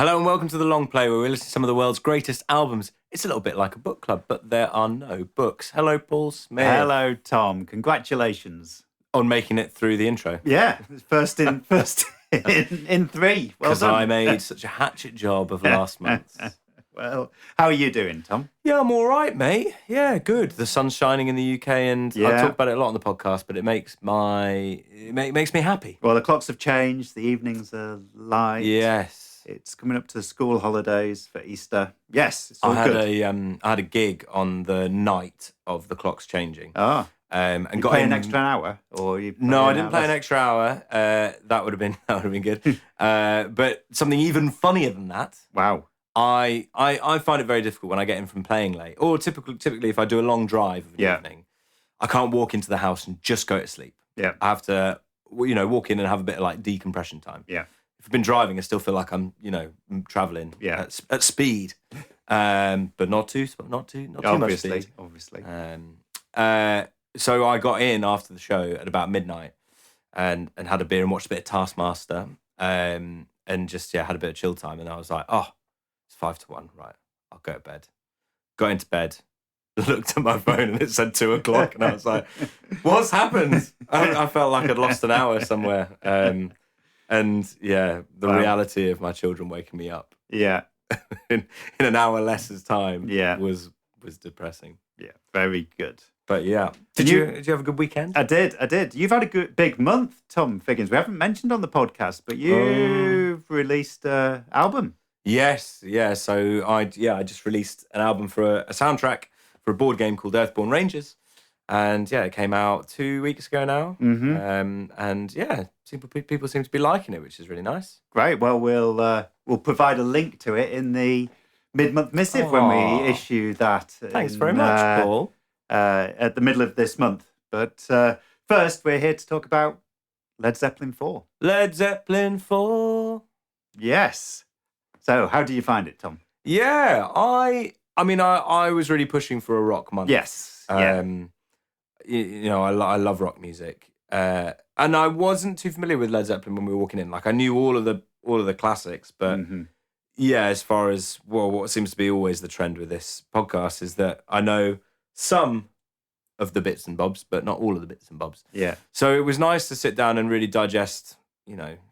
Hello and welcome to The Long Play, where we listen to some of the world's greatest albums. It's a little bit like a book club, but there are no books. Hello, Paul Smith. Hello, Tom. Congratulations On making it through the intro. Yeah, first in in three. Well Because done. I made such a hatchet job of last month. Well, how are you doing, Tom? Yeah, I'm all right, mate. Yeah, good. The sun's shining in the UK, and I talk about it a lot on the podcast, but it makes makes me happy. Well, the clocks have changed. The evenings are light. Yes. It's coming up to school holidays for Easter. Yes, it's all good. I had a gig on the night of the clocks changing. Oh. And you got play in an extra hour, or you? No, I didn't play an extra hour. That would have been good. But something even funnier than that. Wow. I find it very difficult when I get in from playing late, or typically if I do a long drive of an evening, I can't walk into the house and just go to sleep. Yeah. I have to, walk in and have a bit of like decompression time. Yeah. If I've been driving, I still feel like I'm, traveling at speed, but not too much speed. Obviously. So I got in after the show at about midnight and had a beer and watched a bit of Taskmaster, and just had a bit of chill time. And I was like, oh, it's 5-1, right? I'll go to bed. Got into bed, looked at my phone, and it said 2:00, and I was like, what's happened? I felt like I'd lost an hour somewhere. The reality of my children waking me up, in an hour less's time, was depressing. Yeah, very good. But did you have a good weekend? I did. You've had a good big month, Tom Figgins. We haven't mentioned on the podcast, but you've released an album. Yes, yeah. So I just released an album for a soundtrack for a board game called Earthborn Rangers. And it came out 2 weeks ago now. Mm-hmm. People seem to be liking it, which is really nice. Great. Well, we'll provide a link to it in the mid-month missive when we issue that. Thanks very much, Paul. At the middle of this month. But first, we're here to talk about Led Zeppelin IV. Led Zeppelin IV. Yes. So, how do you find it, Tom? Yeah, I was really pushing for a rock month. Yes. I love rock music, and I wasn't too familiar with Led Zeppelin when we were walking in. Like, I knew all of the classics, but as far as what seems to be always the trend with this podcast is that I know some of the bits and bobs, but not all of the bits and bobs. Yeah. So it was nice to sit down and really digest,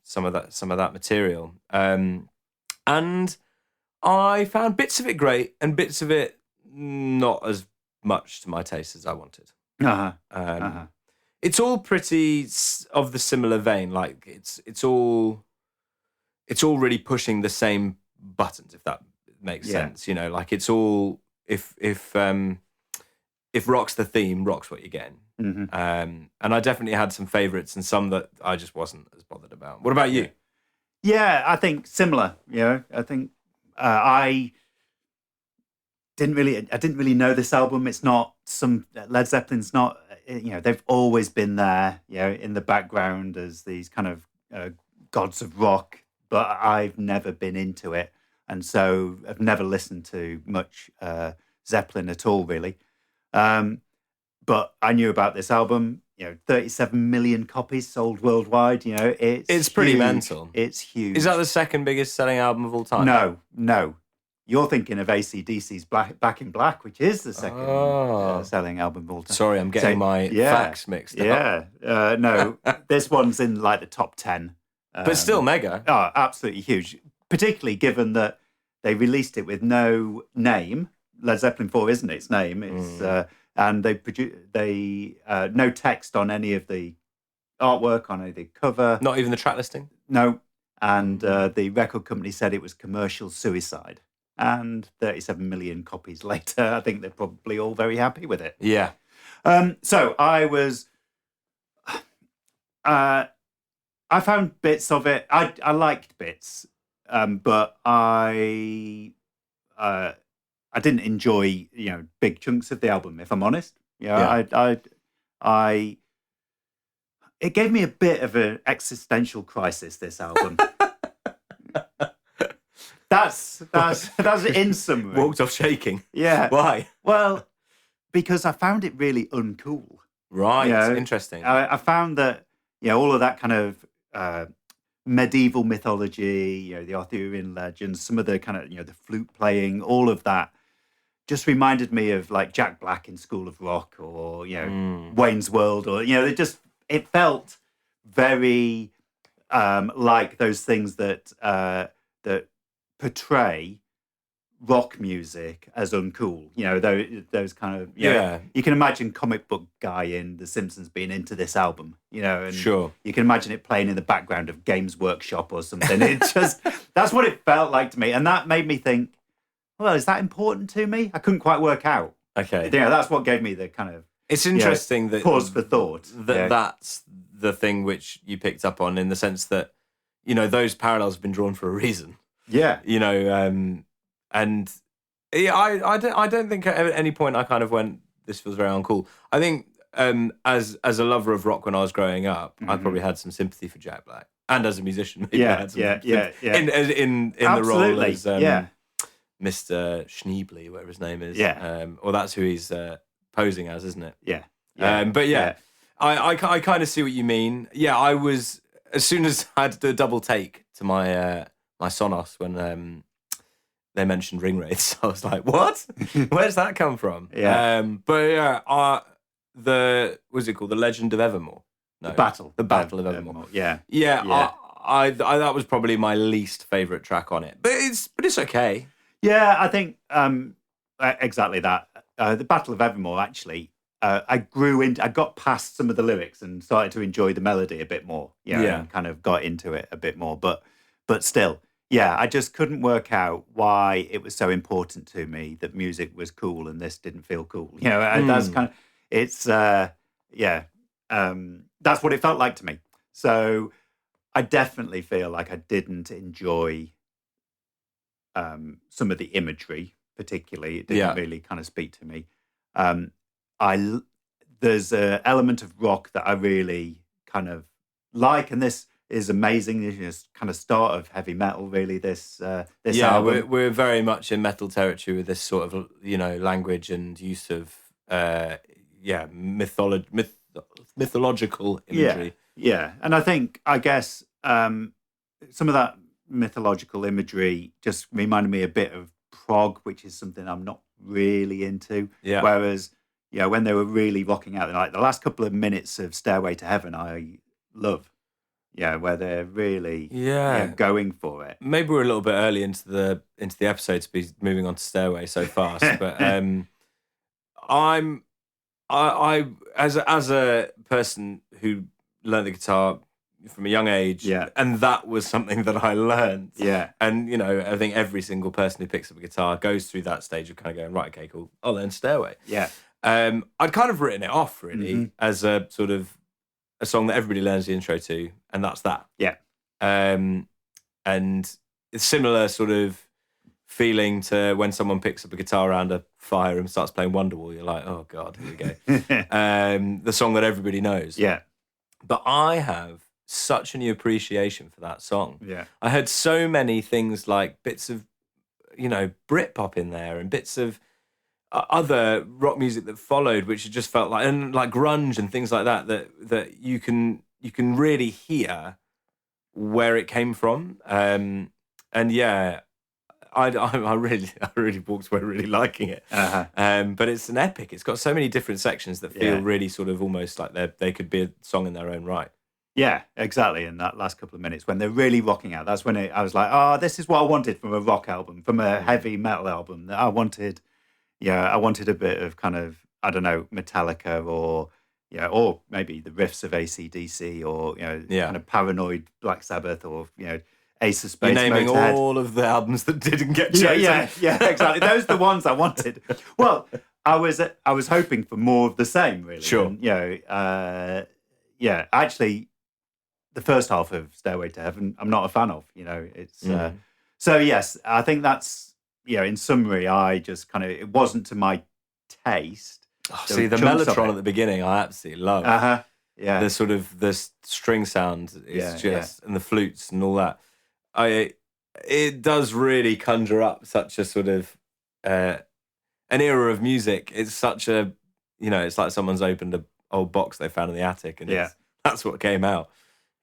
some of that material. And I found bits of it great and bits of it not as much to my taste as I wanted. It's all pretty of the similar vein. Like it's all really pushing the same buttons, if that makes sense. Like it's all if rock's the theme, rock's what you're getting. Mm-hmm. And I definitely had some favourites and some that I just wasn't as bothered about. What about you? Yeah, I think similar. I think I didn't really know this album. It's not Led Zeppelin's not. They've always been there. In the background as these kind of gods of rock, but I've never been into it, and so I've never listened to much Zeppelin at all, really. But I knew about this album. 37 million copies sold worldwide. It's pretty huge. mental. It's huge. Is that the second biggest selling album of all time? No. You're thinking of AC/DC's Back in Black, which is the second selling album of all time. Sorry, I'm getting my facts mixed up. No, this one's in like the top 10. But still mega. Oh, absolutely huge. Particularly given that they released it with no name. Led Zeppelin IV isn't its name. It's and they no text on any of the artwork, on any of the cover. Not even the track listing? No. And the record company said it was commercial suicide. And 37 million copies later, I think they're probably all very happy with it. Yeah. So I was... I found bits of it. I liked bits, but I didn't enjoy big chunks of the album, if I'm honest. It gave me a bit of an existential crisis, this album. That's in summary. Walked off shaking. Yeah. Why? Well, because I found it really uncool. Right. Interesting. I found that all of that kind of medieval mythology, the Arthurian legends, some of the kind of, the flute playing, all of that just reminded me of like Jack Black in School of Rock, or, Wayne's World, or, it felt very like those things that portray rock music as uncool. Those kind of, you can imagine comic book guy in The Simpsons being into this album, and Sure. you can imagine it playing in the background of Games Workshop or something. It just, that's what it felt like to me. And that made me think, well, is that important to me? I couldn't quite work out. Okay. That's what gave me the kind of, it's interesting that pause for thought. That's the thing which you picked up on, in the sense that, those parallels have been drawn for a reason. Yeah. And yeah, I don't think at any point I kind of went, this feels very uncool. I think as a lover of rock when I was growing up, I probably had some sympathy for Jack Black, and as a musician, maybe I had some in the role as Mr. Schneebly, whatever his name is. Yeah. Or that's who he's posing as, isn't it? Yeah. I kind of see what you mean. Yeah, I was, as soon as I had to do a double take to my my Sonos when they mentioned ring wraiths, I was like, what? Where's that come from? Yeah. What's it called? The Legend of Evermore. No, The Battle of Evermore. Yeah. Yeah. I that was probably my least favourite track on it, but it's okay. Yeah, I think exactly that. The Battle of Evermore, actually, I got past some of the lyrics and started to enjoy the melody a bit more. And kind of got into it a bit more. But still, I just couldn't work out why it was so important to me that music was cool and this didn't feel cool. That's kind of, it's, that's what it felt like to me. So I definitely feel like I didn't enjoy some of the imagery, particularly. It didn't really kind of speak to me. There's an element of rock that I really kind of like, and this is amazing. This kind of start of heavy metal, really. This album. We're very much in metal territory with this sort of language and use of mythological imagery. Yeah, and I guess some of that mythological imagery just reminded me a bit of prog, which is something I'm not really into. Yeah. Whereas, when they were really rocking out, like the last couple of minutes of Stairway to Heaven, I love. Where they're really going for it. Maybe we're a little bit early into the episode to be moving on to Stairway so fast, but I as a person who learned the guitar from a young age, and that was something that I learned. And I think every single person who picks up a guitar goes through that stage of kind of going, right, okay, cool, I'll learn Stairway. I'd kind of written it off really as a sort of a song that everybody learns the intro to, and that's that. And it's similar sort of feeling to when someone picks up a guitar around a fire and starts playing Wonderwall. You're like, oh God, here we go. The song that everybody knows. But I have such a new appreciation for that song. I heard so many things, like bits of, Britpop in there and bits of other rock music that followed, which just felt like, and like grunge and things like that you can really hear where it came from. I really walked away really liking it. But it's an epic. It's got so many different sections that feel really sort of almost like they could be a song in their own right. Yeah, exactly. In that last couple of minutes when they're really rocking out, that's when I was like, oh, this is what I wanted from a rock album, from a heavy metal album. That I wanted a bit of kind of, I don't know, Metallica or maybe the riffs of AC/DC or, kind of Paranoid, Black Sabbath, or, Ace of Space. You're naming Motorhead. all of the albums that didn't get chosen. Yeah, exactly. Those are the ones I wanted. Well, I was hoping for more of the same, really. Sure. And, actually, the first half of Stairway to Heaven, I'm not a fan of. It's so yes, I think that's. In summary, I just kind of, it wasn't to my taste. See, the Mellotron at the beginning, I absolutely love. Yeah. The sort of, the string sound is and the flutes and all that. It does really conjure up such a sort of, an era of music. It's such a, it's like someone's opened an old box they found in the attic and that's what came out.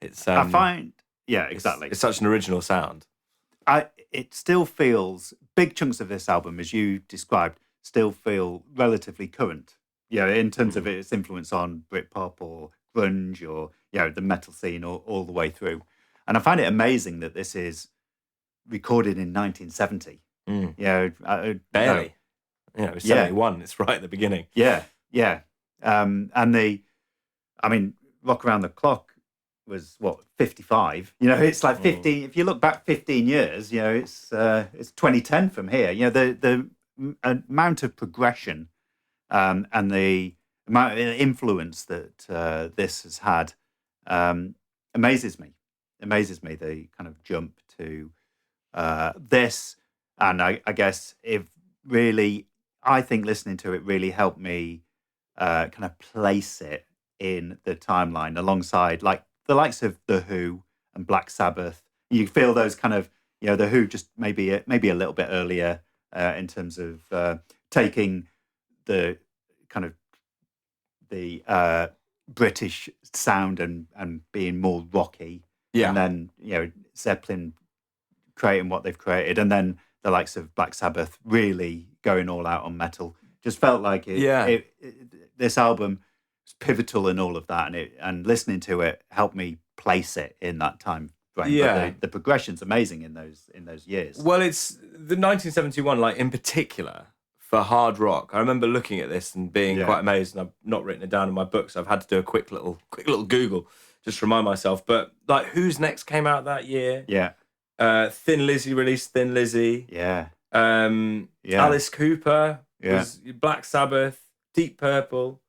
It's I find Yeah, exactly. It's such an original sound. It still feels, big chunks of this album, as you described, still feel relatively current. In terms of its influence on Britpop or grunge or the metal scene all the way through. And I find it amazing that this is recorded in 1970. Barely. It was 71. It's right at the beginning. Yeah. And Rock Around the Clock was 55. It's like 15. If you look back 15 years, it's 2010 from here. The amount of progression and the amount of influence that this has had amazes me. The kind of jump to this, and I guess I think listening to it really helped me kind of place it in the timeline alongside like the likes of The Who and Black Sabbath. You feel those kind of, The Who just maybe a little bit earlier in terms of taking the kind of the British sound and being more rocky. Yeah. And then, Zeppelin creating what they've created. And then the likes of Black Sabbath really going all out on metal. Just felt like this album was pivotal in all of that. And listening to it helped me place it in that time frame. Yeah. But the progression's amazing in those years. Well, it's the 1971, like in particular, for hard rock. I remember looking at this and being quite amazed, and I've not written it down in my book, so I've had to do a quick little Google just to remind myself. But like, Who's Next came out that year. Yeah. Thin Lizzy released Thin Lizzy. Yeah. Alice Cooper was Black Sabbath. Deep Purple.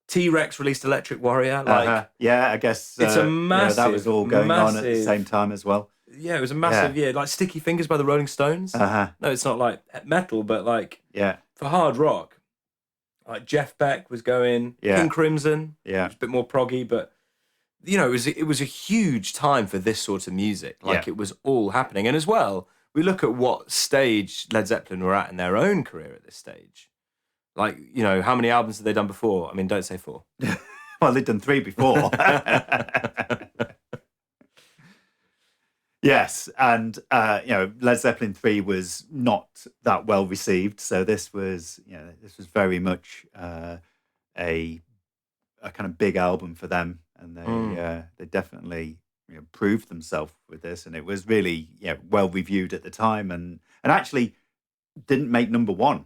T-Rex released Electric Warrior. Like, I guess it's a massive. That was all going on at the same time as well. Yeah, it was a massive year. Like Sticky Fingers by the Rolling Stones. No, it's not like metal, but like for hard rock, like Jeff Beck was going. King Crimson. Yeah, it was a bit more proggy, but it was a huge time for this sort of music. Like it was all happening, and as well, we look at what stage Led Zeppelin were at in their own career at this stage. Like, how many albums have they done before? I mean, don't say 4. Well, they've done 3 before. Yes, and Led Zeppelin III was not that well received, so this was very much a kind of big album for them, and they definitely proved themselves with this, and it was really well reviewed at the time, and actually didn't make number 1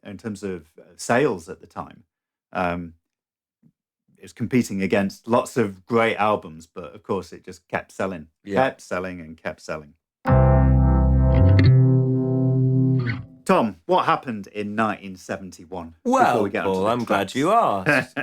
in terms of sales at the time. It was competing against lots of great albums, but of course it just kept selling, kept selling. Tom, what happened in 1971? Well, Paul, I'm glad you asked.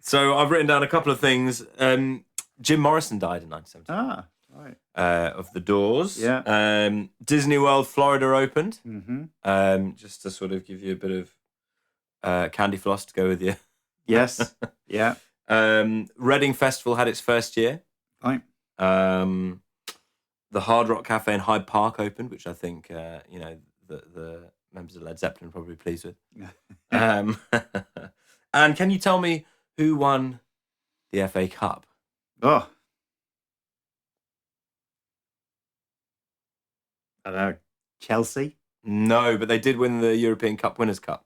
So I've written down a couple of things. Jim Morrison died in 1971. Right. Of the Doors. Yeah. Disney World Florida opened. Mm-hmm. Just to sort of give you a bit of candy floss to go with you. Yes. Yeah. Reading Festival had its first year. Right. The Hard Rock Cafe in Hyde Park opened, which I think the members of Led Zeppelin are probably pleased with. And can you tell me who won the FA Cup? Oh. I don't know. Chelsea? No, but they did win the European Cup Winners' Cup.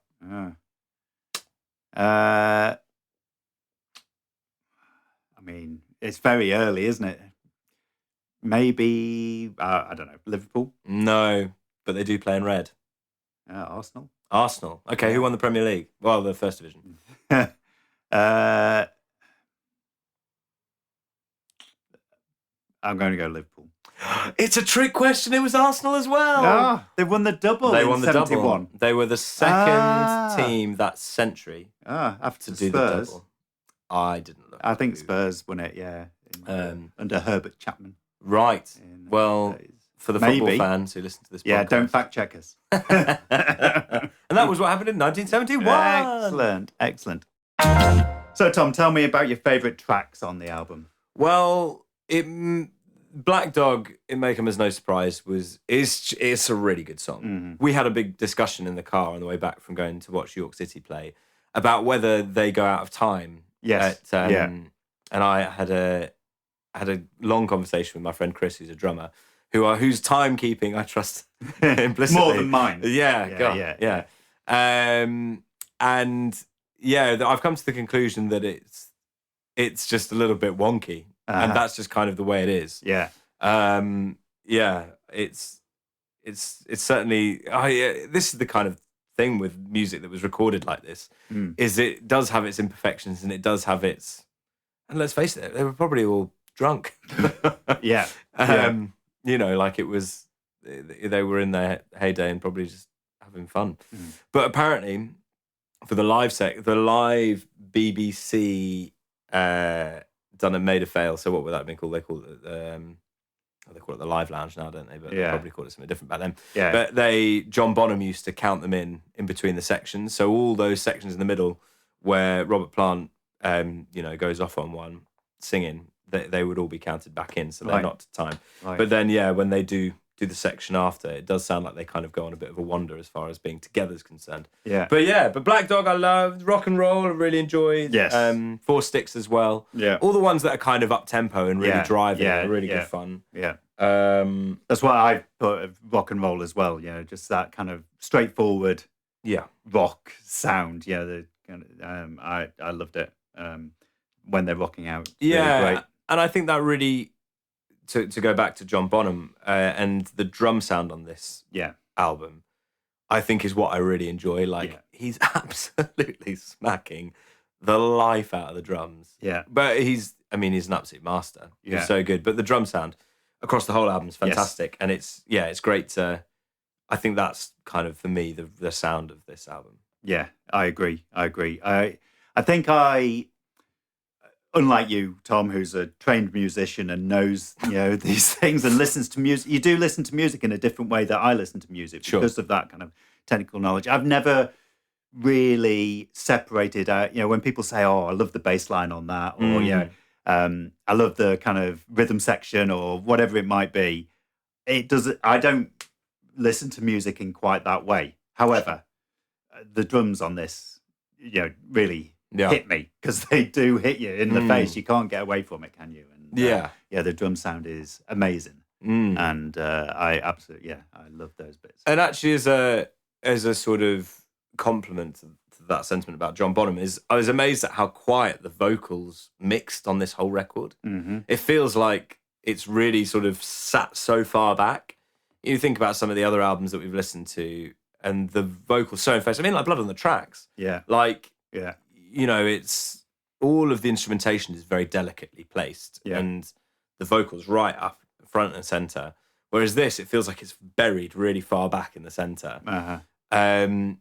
I mean, it's very early, isn't it? Maybe, I don't know, Liverpool? No, but they do play in red. Arsenal? Arsenal. Okay, who won the Premier League? Well, the First Division. I'm going to go Liverpool. It's a trick question. It was Arsenal as well. Oh, they won the double. They won the 71. Double. They were the second team that century after to do Spurs. The double. I didn't look. I think Spurs won it. Under Herbert Chapman. Right. Well, for the football fans who listen to this podcast. Don't fact check us. And that was what happened in 1971. Excellent. So, Tom, tell me about your favourite tracks on the album. Well, Black Dog, It May Come As No Surprise, it's a really good song. Mm-hmm. We had a big discussion in the car on the way back from going to watch York City play about whether they go out of time. Yes. And I had had a long conversation with my friend Chris, who's a drummer, whose timekeeping I trust implicitly. More than mine. Yeah, God, yeah. And yeah, I've come to the conclusion that it's just a little bit wonky, and that's just kind of the way it is. Yeah. Yeah, it's certainly. This is the kind of thing with music that was recorded like this. Is it does have its imperfections, and it does have its. And let's face it, they were probably all drunk. Yeah. You know, like it was. They were in their heyday and probably just having fun. But apparently, for the live BBC done and made a fail. So what would that have been called? They call it the Live Lounge now, don't they? But they probably called it something different back then. Yeah. But John Bonham used to count them in between the sections. So all those sections in the middle where Robert Plant, goes off on one singing, they would all be counted back in. So they're not to time. Right. But then, when they do the section after, it does sound like they kind of go on a bit of a wander as far as being together is concerned. Yeah. But Black Dog I loved, Rock and Roll I really enjoyed. Yes. Four Sticks as well. Yeah. All the ones that are kind of up tempo and really driving are really good fun. Yeah. That's why I put rock and roll as well. Just that kind of straightforward rock sound. Yeah, the kind of, I loved it when they're rocking out. Yeah, really great. And I think that really to go back to John Bonham and the drum sound on this album, I think is what I really enjoy. Like he's absolutely smacking the life out of the drums. Yeah, but he's an absolute master. He's so good. But the drum sound across the whole album is fantastic, and it's great to. I think that's kind of for me the sound of this album. Yeah, I agree. I think unlike you, Tom, who's a trained musician and knows these things and listens to music, you do listen to music in a different way that I listen to music because of that kind of technical knowledge. I've never really separated out. When people say, "Oh, I love the bass line on that," or I love the kind of rhythm section or whatever it might be. I don't listen to music in quite that way. However, the drums on this, really hit me because they do hit you in the face. You can't get away from it, can you? And the drum sound is amazing, and I absolutely I love those bits. And actually, as a sort of compliment to that sentiment about John Bonham, I was amazed at how quiet the vocals mixed on this whole record. It feels like it's really sort of sat so far back. You think about some of the other albums that we've listened to, and the vocals so in face. Like Blood on the Tracks. Yeah. It's all of the instrumentation is very delicately placed, and the vocals right up front and center. Whereas this, it feels like it's buried really far back in the center. And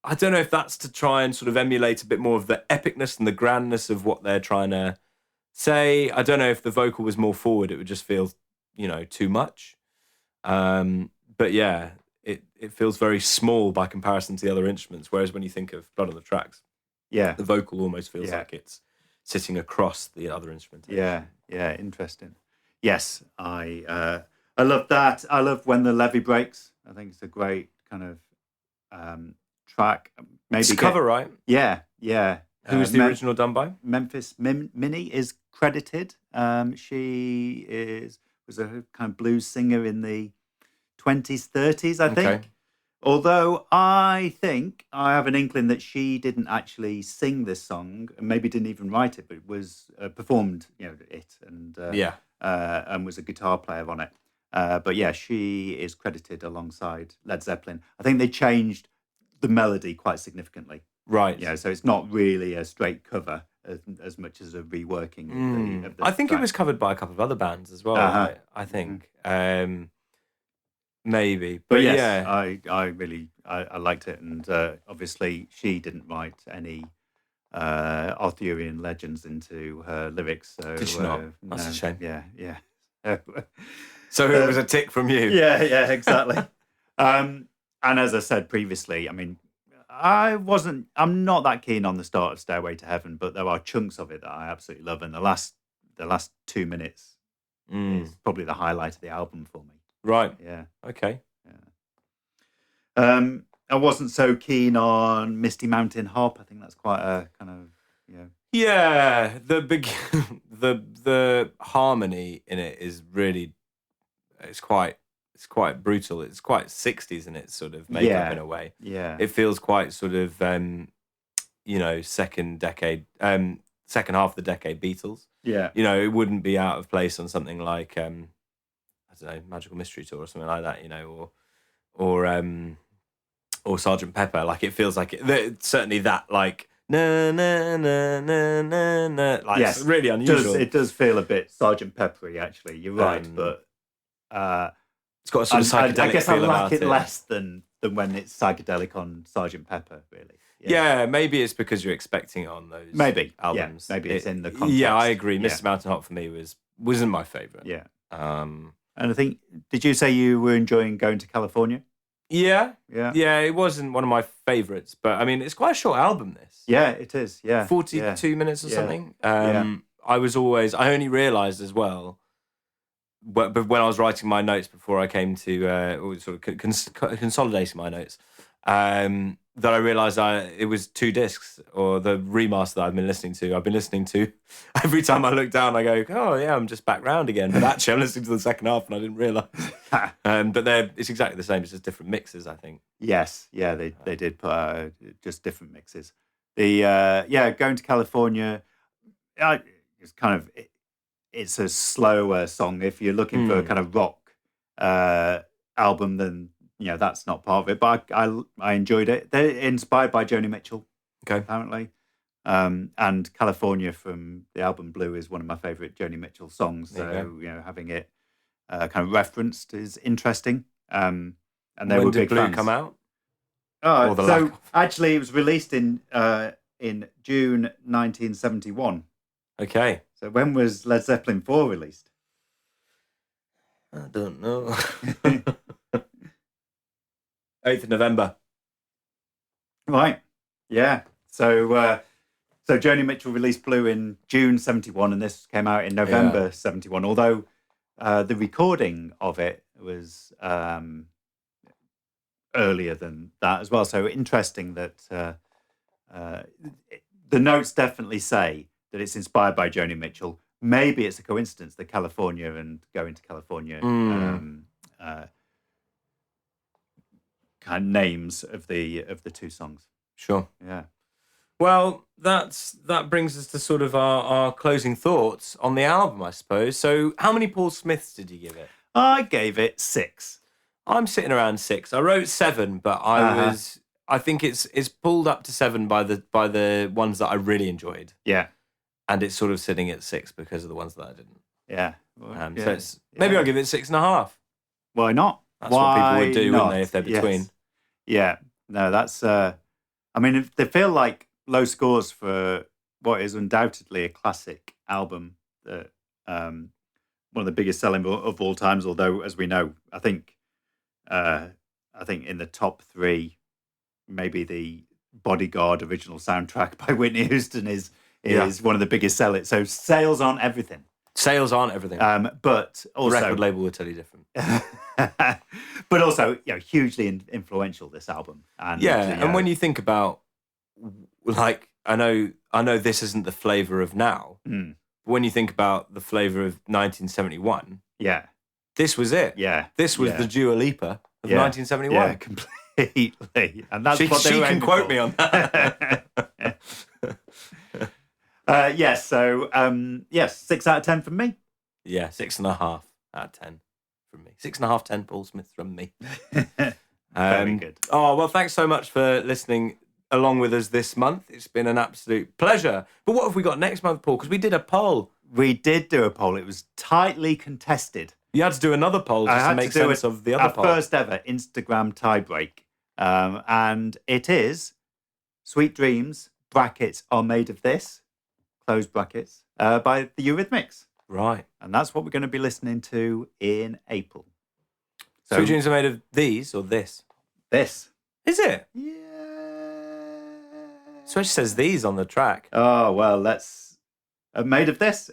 I don't know if that's to try and sort of emulate a bit more of the epicness and the grandness of what they're trying to say. I don't know if the vocal was more forward, it would just feel, too much. But yeah, it feels very small by comparison to the other instruments. Whereas when you think of Blood on the Tracks, the vocal almost feels like it's sitting across the other instrumentation. Yeah, interesting. Yes, I love that. I love When the Levee Breaks. I think it's a great kind of track. Maybe it's a cover, right? Yeah. Who was the original done by? Memphis Minnie is credited. She was a kind of blues singer in the 20s, 30s, I think. Okay. Although I think I have an inkling that she didn't actually sing this song, and maybe didn't even write it, but it was performed, and was a guitar player on it. But yeah, she is credited alongside Led Zeppelin. I think they changed the melody quite significantly. Right. Yeah, so it's not really a straight cover as much as a reworking of the I think track. it was covered by a couple of other bands as well. I think. Maybe. But yes, yeah. I really liked it, and obviously she didn't write any Arthurian legends into her lyrics. So, did she not? That's a shame. Yeah. So it was a tick from you. Yeah, exactly. And as I said previously, I'm not that keen on the start of Stairway to Heaven, but there are chunks of it that I absolutely love, and the last 2 minutes is probably the highlight of the album for me. Right. Yeah. Okay. Yeah. I wasn't so keen on Misty Mountain Hop. I think that's quite a kind of Yeah, the harmony in it is really it's quite brutal. It's quite 60s in its sort of makeup in a way. Yeah. It feels quite sort of second half of the decade Beatles. Yeah. It wouldn't be out of place on something like I don't know, Magical Mystery Tour or something like that, or Sergeant Pepper. Like it feels like certainly that like na na na na na na, like Yes. it's really unusual. It does feel a bit Sergeant Peppery, actually. You're right, but it's got a sort of psychedelic I guess feel I like about it less than when it's psychedelic on Sergeant Pepper, really. Yeah, maybe it's because you're expecting it on those albums. Maybe it's in the context. Yeah, I agree. Mr. Mountain Hot for me wasn't my favourite. Yeah. And I think, did you say you were enjoying Going to California? Yeah. It wasn't one of my favourites, but I mean, it's quite a short album. This. Yeah, it is. Yeah, 42 minutes or something. I only realised as well, but when I was writing my notes before I came to sort of consolidating my notes, that I realised it was 2 discs, or the remaster that I've been listening to. Every time I look down, I go, oh yeah, I'm just back round again. But actually, I'm listening to the second half, and I didn't realise. But it's exactly the same. It's just different mixes, I think. Yes, yeah, they did put out just different mixes. The Going to California, it's kind of it's a slower song. If you're looking for a kind of rock album, then that's not part of it. But I enjoyed it. They're inspired by Joni Mitchell, apparently. And California from the album Blue is one of my favourite Joni Mitchell songs. So having it kind of referenced is interesting. And they were big Blue fans. Come out? So actually, it was released in June 1971. Okay. So when was Led Zeppelin IV released? I don't know. 8th of November. Right. Yeah. So Joni Mitchell released Blue in June 71, and this came out in November 71. Although the recording of it was earlier than that as well. So interesting that the notes definitely say that it's inspired by Joni Mitchell. Maybe it's a coincidence that California and Going to California kind of names of the 2 songs. Sure. Yeah. Well, that brings us to sort of our closing thoughts on the album, I suppose. So how many Paul Smiths did you give it? I gave it 6. I'm sitting around 6. I wrote 7, but I think it's pulled up to 7 by the ones that I really enjoyed. Yeah. And it's sort of sitting at 6 because of the ones that I didn't. Yeah. So maybe I'll give it 6.5. Why not? That's what people would do, wouldn't they, if they're between? Yes. Yeah. No, that's... I mean, they feel like low scores for what is undoubtedly a classic album, that one of the biggest selling of all times, although, as we know, I think in the top 3, maybe the Bodyguard original soundtrack by Whitney Houston is one of the biggest sellers. So sales aren't everything. Sales aren't everything. But also... The record label will tell you different. But also, hugely influential, this album. And and when you think about, like, I know this isn't the flavour of now, but when you think about the flavour of 1971, this was it. Yeah. This was the Dua Lipa of 1971. Yeah, completely. And that's what they she were can quote me on that. Yes, 6 out of 10 from me. Yeah, 6.5 out of 10 from me. 6.5, 10 Paul Smith from me. Very good. Oh, well, thanks so much for listening along with us this month. It's been an absolute pleasure. But what have we got next month, Paul? Because we did a poll. We did do a poll. It was tightly contested. You had to do another poll just to make sense of the other poll. Our first ever Instagram tiebreak. And it is Sweet Dreams, brackets, are made of this, close brackets, by the Eurythmics. Right. And that's what we're going to be listening to in April. So, Sweet Dreams are made of these or this? This. Is it? Yeah. So it says these on the track. Oh, well, let's... made of this,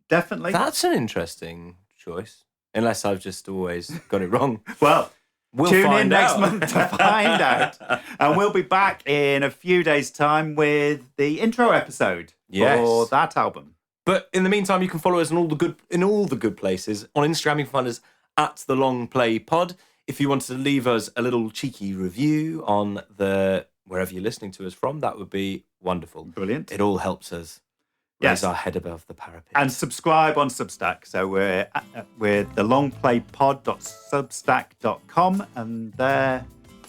definitely. That's an interesting choice. Unless I've just always got it wrong. Well, We'll Tune in find next out. month to find out. And we'll be back in a few days' time with the intro episode for that album. But in the meantime, you can follow us in all the good places. On Instagram, you can find us at The Long Play Pod. If you want to leave us a little cheeky review on wherever you're listening to us from, that would be wonderful. Brilliant. It all helps us raise our head above the parapet. And subscribe on Substack. So we're thelongplaypod.substack.com, and there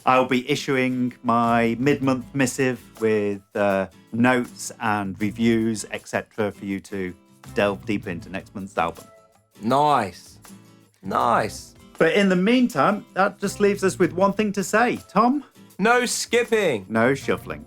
I'll be issuing my mid-month missive with notes and reviews, etc., for you to delve deep into next month's album. Nice. But in the meantime, that just leaves us with one thing to say. Tom? No skipping. No shuffling.